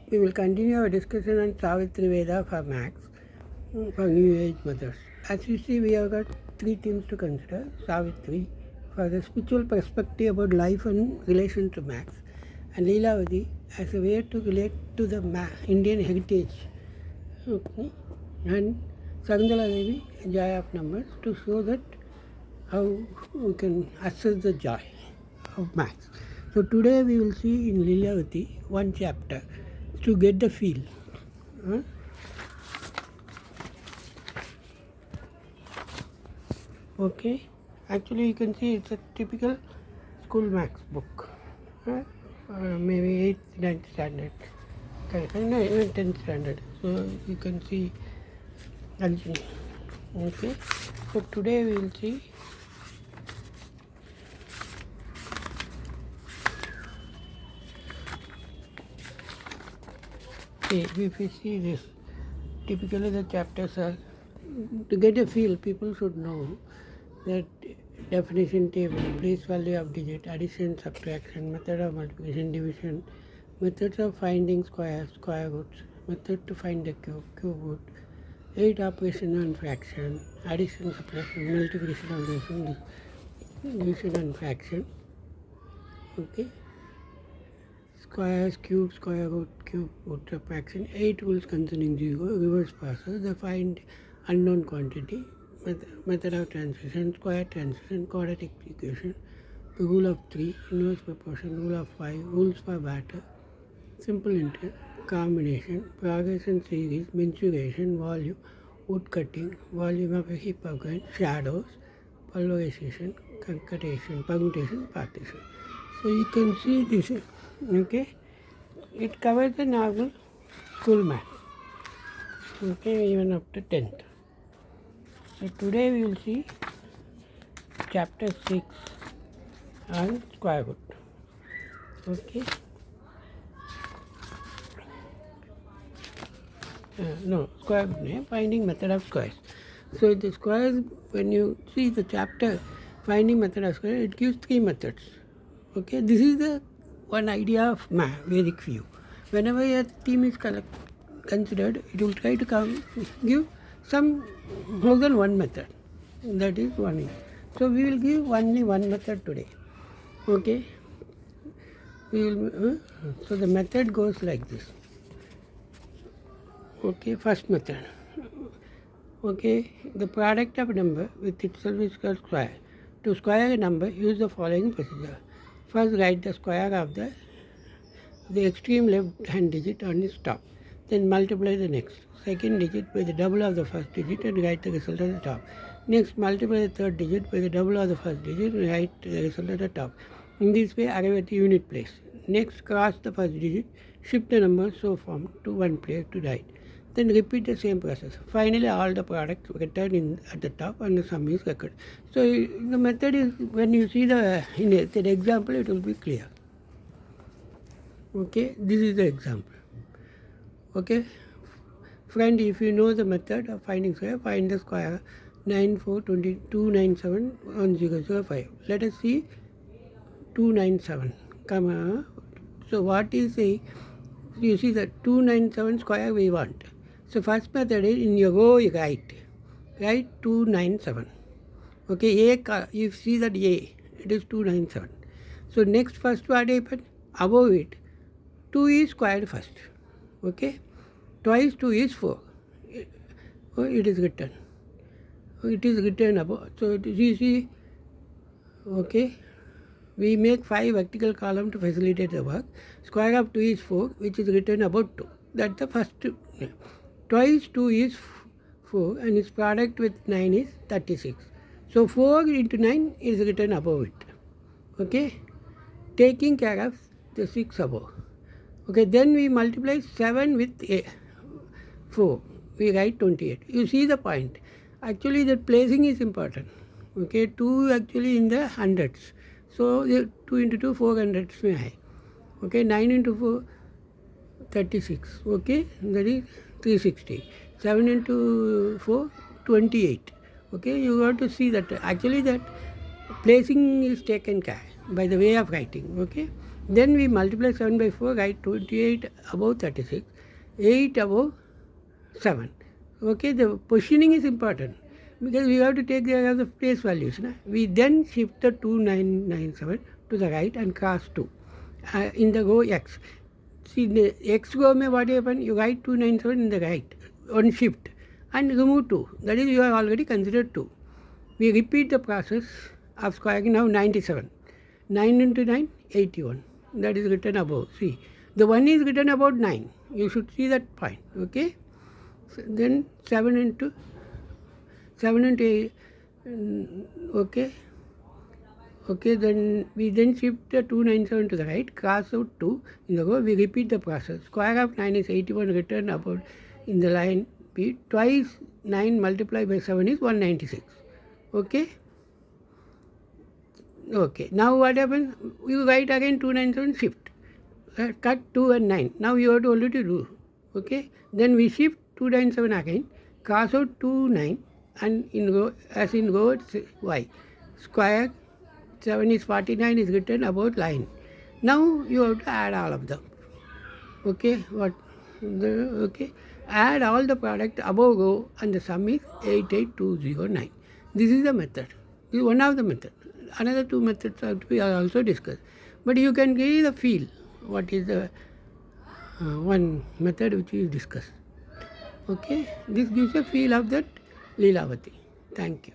we will continue our discussion on Savitri Veda for Max, for New Age methods. As you see, we have got three themes to consider. Savitri, for the spiritual perspective about life and relation to Max, and Lilavati as a way to relate to the Indian heritage, okay, and Sagandala Devi, joy of numbers, to show that how we can assess the joy of Max. So today we will see in Lilavati one chapter to get the feel. Okay, actually you can see it's a typical school Max book. Maybe 8th, 9th standard. No, even 10th standard. So you can see. Okay, so today we will see if we see this, typically the chapters are, to get a feel, people should know that definition table, place value of digit, addition, subtraction, method of multiplication, division, methods of finding squares, square roots, method to find the cube, cube root, 8 operation on fraction, addition, subtraction, multiplication, division and fraction. Okay. Squares, cube, square root, cube root, subtraction, 8 rules concerning 0, reverse process, they find unknown quantity, method of transition, square transition, quadratic equation, the rule of 3, inverse proportion, rule of 5, rules for batter, simple integral, combination, progression series, mensuration, volume, wood cutting, volume of a heap of grain, shadows, pulverization, concatenation, permutation, partition. So you can see this, okay, it covers the normal school math, okay, even up to 10th. So today we will see chapter 6 on square root. Okay. Square root name, finding method of squares. So the squares, when you see the chapter finding method of squares, it gives 3 methods. Okay, this is the one idea of Vedic view. Whenever a theme is considered, it will try to give some more than one method. That is one. So we will give only one method today. Okay. So the method goes like this. Okay, first method. Okay, the product of a number with itself is called square. To square a number, use the following procedure. First, write the square of the extreme left hand digit on its top. Then multiply the next second digit by the double of the first digit and write the result at the top. Next, multiply the third digit by the double of the first digit and write the result at the top. In this way, arrive at the unit place. Next, cross the first digit, shift the number so formed to one place to write. Then repeat the same process. Finally, all the products return at the top and the sum is recorded. So the method is, when you see the example, it will be clear. Okay, this is the example. Okay, friend, if you know the method of finding square, find the square 942971005. Let us see 297. So what is the, you see the 297 square we want. So first method is, in your row you write 297. Okay, you see that A, it is 297. So next, first what happened? Above it, 2 is squared first. Okay, twice 2 is 4. It is written. It is written above. So it is easy. Okay, we make 5 vertical columns to facilitate the work. Square of 2 is 4, which is written about 2. That's the first. Twice 2 is 4 and its product with 9 is 36. So 4 into 9 is written above it. Okay, taking care of the 6 above. Okay, then we multiply 7 with 4. We write 28. You see the point. Actually, the placing is important. Okay, 2 actually in the hundreds. So 2 into 2, 400s may high. Okay, 9 into 4, 36. Okay, that is 360. 7 into 4, 28. Okay, you have to see that actually that placing is taken care by the way of writing. Okay, Then we multiply 7 by 4, write 28 above 36, 8 above 7. Okay, the positioning is important because we have to take care of the place values. Na? We then shift the 2997 to the right and cross 2 in the row X. See, the X row mein what happen? You write 297 in the right on shift and remove 2. That is, you have already considered 2. We repeat the process of squaring now 97. 9 into 9, 81. That is written above. See, the 1 is written about 9. You should see that point. Okay. So then 7 into 8. Okay. Okay, then we then shift the 297 to the right, cross out 2 in the row. We repeat the process. Square of 9 is 81, written about in the line B. Twice 9 multiplied by 7 is 196. Okay. Okay, now what happens? You write again 297 shift. Cut 2 and 9. Now you have to already do. Okay, then we shift 297 again, cross out 2 9 and in row as in row y. Square 7 is 49 is written about line. Now you have to add all of them. Okay, okay, add all the product above row and the sum is 88209. This is the method. This is one of the methods. Another two methods have to be also discussed. But you can give the feel what is the one method which is discussed. Okay, this gives a feel of that Lilavati. Thank you.